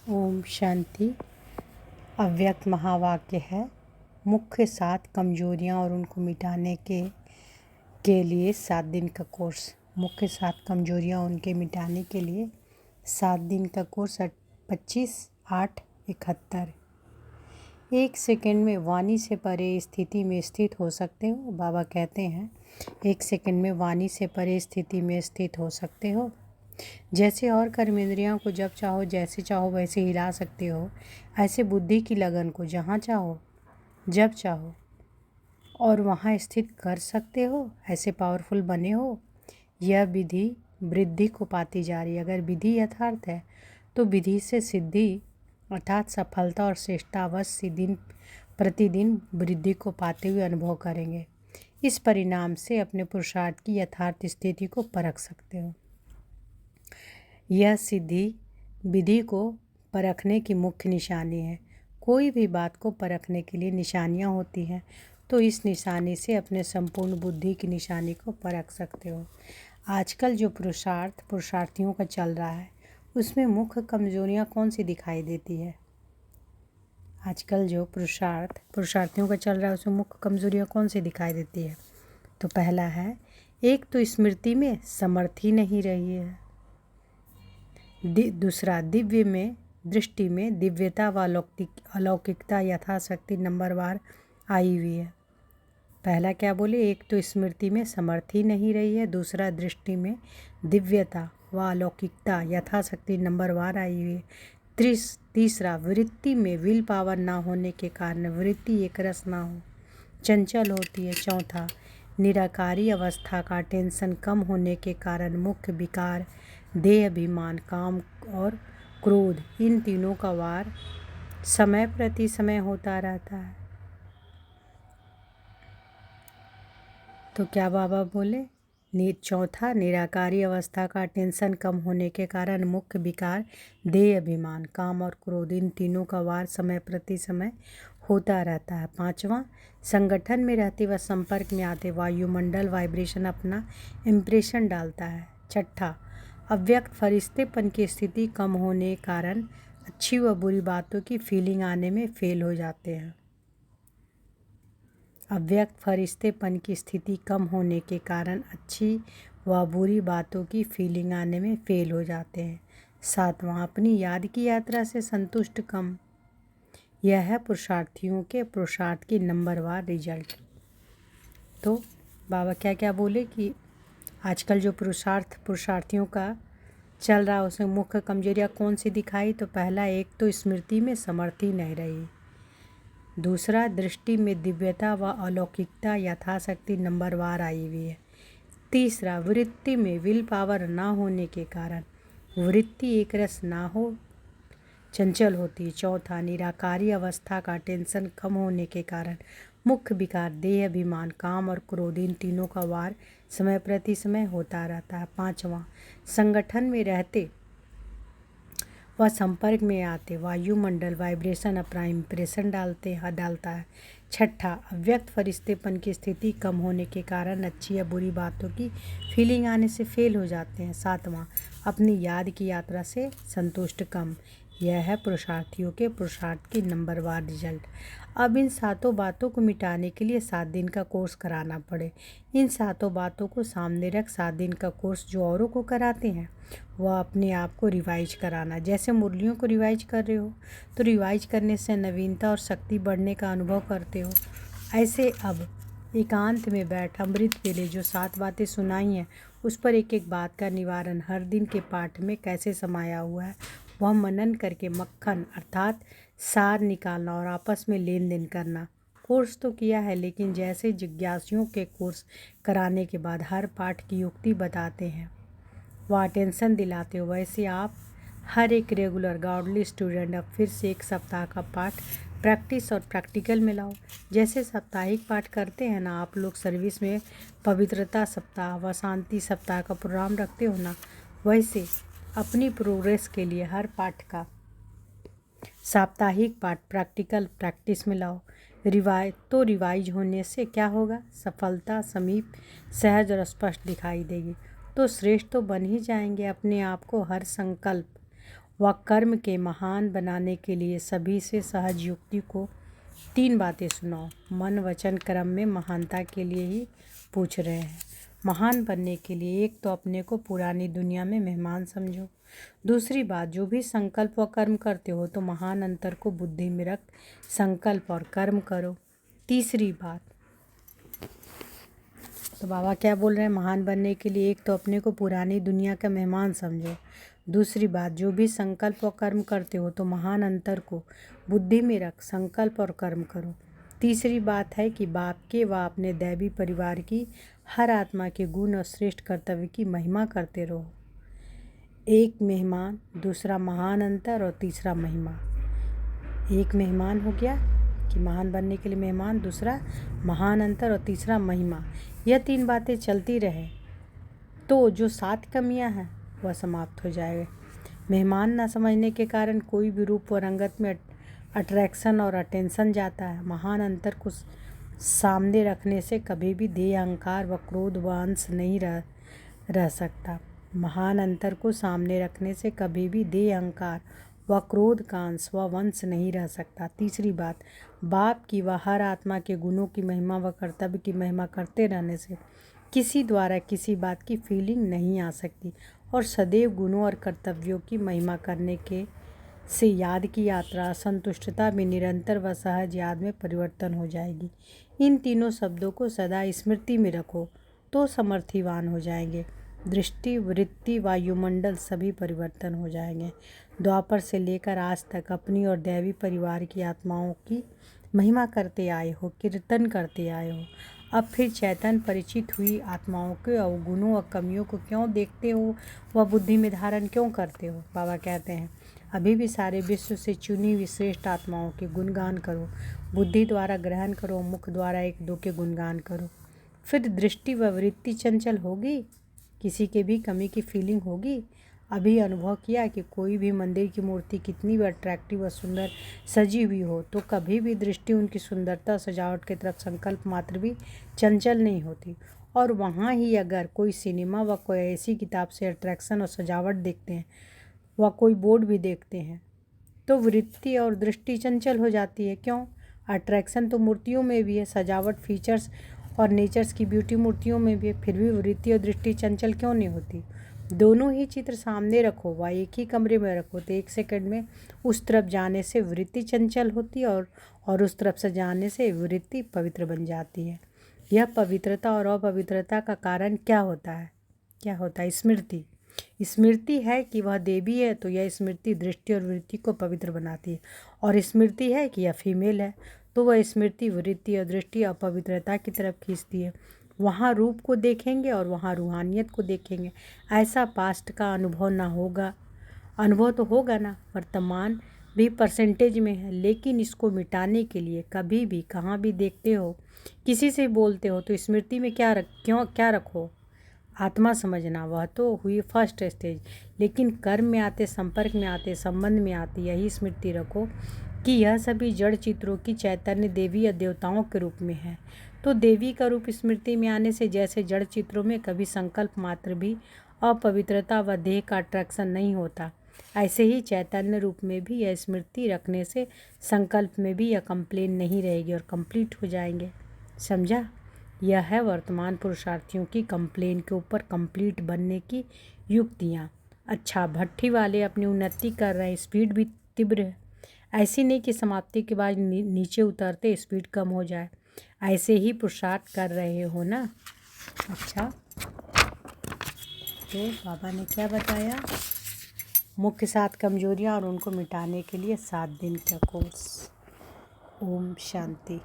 ओम शांति। अव्यक्त महावाक्य है, मुख्य 7 कमजोरियां और उनको मिटाने के लिए 7 दिन का कोर्स। मुख्य 7 कमजोरियां उनके मिटाने के लिए 7 दिन का कोर्स 25/8/71। 1 सेकंड में वाणी से परे स्थिति में स्थित हो सकते हो। बाबा कहते हैं 1 सेकंड में वाणी से परे स्थिति में स्थित हो सकते हो। जैसे और कर्मेंद्रियों को जब चाहो जैसे चाहो वैसे हिला सकते हो, ऐसे बुद्धि की लगन को जहाँ चाहो जब चाहो और वहाँ स्थित कर सकते हो। ऐसे पावरफुल बने हो। यह विधि वृद्धि को पाती जा रही है। अगर विधि यथार्थ है तो विधि से सिद्धि अर्थात सफलता और श्रेष्ठता अवश्य दिन प्रतिदिन वृद्धि को पाते हुए अनुभव करेंगे। इस परिणाम से अपने पुरुषार्थ की यथार्थ स्थिति को परख सकते हो। यह सिद्धि विधि को परखने की मुख्य निशानी है। कोई भी बात को परखने के लिए निशानियाँ होती हैं, तो इस निशानी से अपने संपूर्ण बुद्धि की निशानी को परख सकते हो। आजकल जो पुरुषार्थियों का चल रहा है, उसमें मुख्य कमजोरियाँ कौन सी दिखाई देती है? आजकल जो पुरुषार्थियों का चल रहा है, उसमें मुख्य कमजोरियाँ कौन सी दिखाई देती है? तो पहला है, एक तो स्मृति में समर्थी नहीं रही है। दूसरा, दिव्य में दृष्टि में दिव्यता व अलौकिकता यथाशक्ति नंबरवार आई हुई है। पहला क्या बोले? एक तो स्मृति में समर्थी नहीं रही है। दूसरा, दृष्टि में दिव्यता व अलौकिकता यथाशक्ति नंबरवार आई हुई है। तीसरा, वृत्ति में विल पावर ना होने के कारण वृत्ति एक रस ना हो, चंचल होती है। चौथा, निराकारी अवस्था का टेंशन कम होने के कारण मुख्य विकार देह अभिमान, काम और क्रोध, इन तीनों का वार समय प्रति समय होता रहता है। तो क्या बाबा बोले? चौथा, निराकारी अवस्था का टेंशन कम होने के कारण मुख्य विकार देह अभिमान, काम और क्रोध, इन तीनों का वार समय प्रति समय होता रहता है। पांचवा, संगठन में रहते व संपर्क में आते वायुमंडल वाइब्रेशन अपना इम्प्रेशन डालता है। छठा, अव्यक्त फरिश्तेपन की स्थिति कम होने के कारण अच्छी व बुरी बातों की फीलिंग आने में फेल हो जाते हैं। अव्यक्त फरिश्तेपन की स्थिति कम होने के कारण अच्छी व बुरी बातों की फीलिंग आने में फेल हो जाते हैं। सातवां, अपनी याद की यात्रा से संतुष्ट कम। यह है पुरुषार्थियों के पुरुषार्थ की नंबरवार रिजल्ट। तो बाबा क्या क्या बोले कि आजकल जो पुरुषार्थियों का चल रहा है, उसमें मुख्य कमजोरियाँ कौन सी दिखाई? तो पहला, एक तो स्मृति में समर्थी नहीं रही। दूसरा, दृष्टि में दिव्यता व अलौकिकता यथाशक्ति नंबरवार आई हुई है। तीसरा, वृत्ति में विल पावर ना होने के कारण वृत्ति एक रस ना हो, चंचल होती है। चौथा, निराकारी अवस्था का टेंशन कम होने के कारण मुख्य विकार देह अभिमान, काम और क्रोध, इन तीनों का वार समय प्रति समय होता रहता है। पांचवा, संगठन में रहते व संपर्क में आते वायुमंडल वाइब्रेशन अपना इम्प्रेशन डालता है। छठा, अव्यक्त फरिश्तेपन की स्थिति कम होने के कारण अच्छी या बुरी बातों की फीलिंग आने से फेल हो जाते हैं। सातवां, अपनी याद की यात्रा से संतुष्ट कम। यह है पुरुषार्थियों के पुरुषार्थ की नंबरवार रिजल्ट। अब इन सातों बातों को मिटाने के लिए 7 दिन का कोर्स कराना पड़े। इन सातों बातों को सामने रख 7 दिन का कोर्स जो औरों को कराते हैं, वह अपने आप को रिवाइज कराना। जैसे मुरलियों को रिवाइज कर रहे हो, तो रिवाइज करने से नवीनता और शक्ति बढ़ने का अनुभव करते हो। ऐसे अब एकांत में बैठ अमृत वेले जो 7 बातें सुनाई हैं, उस पर एक एक बात का निवारण हर दिन के पाठ में कैसे समाया हुआ है, वह मनन करके मक्खन अर्थात सार निकालना और आपस में लेन देन करना। कोर्स तो किया है, लेकिन जैसे जिज्ञासुओं के कोर्स कराने के बाद हर पाठ की युक्ति बताते हैं, वह अटेंशन दिलाते हो, वैसे आप हर एक रेगुलर गॉडली स्टूडेंट अब फिर से 1 सप्ताह का पाठ प्रैक्टिस और प्रैक्टिकल में लाओ। जैसे साप्ताहिक पाठ करते हैं ना आप लोग, सर्विस में पवित्रता सप्ताह व शांति सप्ताह का प्रोग्राम रखते हो ना, वैसे अपनी प्रोग्रेस के लिए हर पाठ का साप्ताहिक पाठ प्रैक्टिकल प्रैक्टिस में लाओ। रिवाइज होने से क्या होगा? सफलता समीप, सहज और स्पष्ट दिखाई देगी। तो श्रेष्ठ तो बन ही जाएंगे। अपने आप को हर संकल्प व कर्म के महान बनाने के लिए सभी से सहज युक्ति को 3 बातें सुनाओ। मन वचन कर्म में महानता के लिए ही पूछ रहे हैं। महान बनने के लिए एक तो अपने को पुरानी दुनिया में मेहमान समझो। दूसरी बात, जो भी संकल्प व कर्म करते हो तो महान अंतर को बुद्धि में रख संकल्प और कर्म करो। तीसरी बात, तो बाबा क्या बोल रहे हैं, महान बनने के लिए एक तो अपने को पुरानी दुनिया का मेहमान समझो। दूसरी बात, जो भी संकल्प और कर्म करते हो तो महान अंतर को बुद्धि में रख संकल्प और कर्म करो। तीसरी बात है कि बाप के व अपने दैवी परिवार की हर आत्मा के गुण और श्रेष्ठ कर्तव्य की महिमा करते रहो। एक मेहमान, दूसरा महान अंतर और तीसरा महिमा। एक मेहमान हो गया कि महान बनने के लिए मेहमान, दूसरा महान अंतर और तीसरा महिमा। यह 3 बातें चलती रहे तो जो 7 कमियां हैं वह समाप्त हो जाएगा। मेहमान ना समझने के कारण कोई भी रूप और रंगत में अट्रैक्शन और अटेंशन जाता है। महान अंतर को सामने रखने से कभी भी देह, अहंकार व क्रोध व अंश नहीं रह सकता। महान अंतर को सामने रखने से कभी भी देह, अहंकार व क्रोध का अंश व वंश नहीं रह सकता। तीसरी बात, बाप की व हर आत्मा के गुणों की महिमा व कर्तव्य की महिमा करते रहने से किसी द्वारा किसी बात की फीलिंग नहीं आ सकती और सदैव गुणों और कर्तव्यों की महिमा करने के से याद की यात्रा संतुष्टता में निरंतर व सहज याद में परिवर्तन हो जाएगी। इन तीनों शब्दों को सदा स्मृति में रखो तो समर्थिवान हो जाएंगे। दृष्टि, वृत्ति, वायुमंडल सभी परिवर्तन हो जाएंगे। द्वापर से लेकर आज तक अपनी और दैवी परिवार की आत्माओं की महिमा करते आए हो, कीर्तन करते आए हो। अब फिर चैतन्य परिचित हुई आत्माओं के अवगुणों और कमियों को क्यों देखते हो व बुद्धि में धारण क्यों करते हो। बाबा कहते हैं, अभी भी सारे विश्व से चुनी हुई श्रेष्ठ आत्माओं के गुणगान करो। बुद्धि द्वारा ग्रहण करो, मुख द्वारा 1-2 के गुणगान करो। फिर दृष्टि व वृत्ति चंचल होगी, किसी के भी कमी की फीलिंग होगी। अभी अनुभव किया कि कोई भी मंदिर की मूर्ति कितनी भी अट्रैक्टिव व सुंदर सजी हुई हो तो कभी भी दृष्टि उनकी सुंदरता सजावट की तरफ संकल्प मात्र भी चंचल नहीं होती। और वहाँ ही अगर कोई सिनेमा व कोई ऐसी किताब से अट्रैक्शन और सजावट देखते हैं व कोई बोर्ड भी देखते हैं तो वृत्ति और दृष्टि चंचल हो जाती है। क्यों? अट्रैक्शन तो मूर्तियों में भी है, सजावट, फीचर्स और नेचर्स की ब्यूटी मूर्तियों में भी है, फिर भी वृत्ति और दृष्टि चंचल क्यों नहीं होती। दोनों ही चित्र सामने रखो व एक ही कमरे में रखो तो 1 सेकंड में उस तरफ जाने से वृत्ति चंचल होती है और उस तरफ से जाने से वृत्ति पवित्र बन जाती है। यह पवित्रता और अपवित्रता का कारण क्या होता है? क्या होता है? स्मृति। स्मृति है कि वह देवी है तो यह स्मृति दृष्टि और वृत्ति को पवित्र बनाती है, और स्मृति है कि यह फीमेल है तो वह स्मृति वृत्ति और दृष्टि अपवित्रता की तरफ खींचती है। वहाँ रूप को देखेंगे और वहाँ रूहानियत को देखेंगे। ऐसा पास्ट का अनुभव ना होगा, अनुभव तो होगा ना, वर्तमान भी परसेंटेज में है, लेकिन इसको मिटाने के लिए कभी भी कहाँ भी देखते हो, किसी से बोलते हो तो स्मृति में क्या रखो? आत्मा समझना, वह तो हुई फर्स्ट स्टेज, लेकिन कर्म में आते, संपर्क में आते, संबंध में आते यही स्मृति रखो कि यह सभी जड़ चित्रों की चैतन्य देवी या देवताओं के रूप में है। तो देवी का रूप स्मृति में आने से जैसे जड़ चित्रों में कभी संकल्प मात्र भी अपवित्रता व देह का अट्रैक्शन नहीं होता, ऐसे ही चैतन्य रूप में भी यह स्मृति रखने से संकल्प में भी यह कंप्लेन नहीं रहेगी और कंप्लीट हो जाएंगे। समझा? यह है वर्तमान पुरुषार्थियों की कंप्लेन के ऊपर कंप्लीट बनने की युक्तियाँ। अच्छा, भट्ठी वाले अपनी उन्नति कर रहे हैं, स्पीड भी तीव्र है। ऐसी नहीं कि समाप्ति के बाद नीचे उतरते स्पीड कम हो जाए, ऐसे ही पुरुषार्थ कर रहे हो ना। अच्छा, तो बाबा ने क्या बताया? मुख्य 7 कमजोरियाँ और उनको मिटाने के लिए 7 दिन का कोर्स। ओम शांति।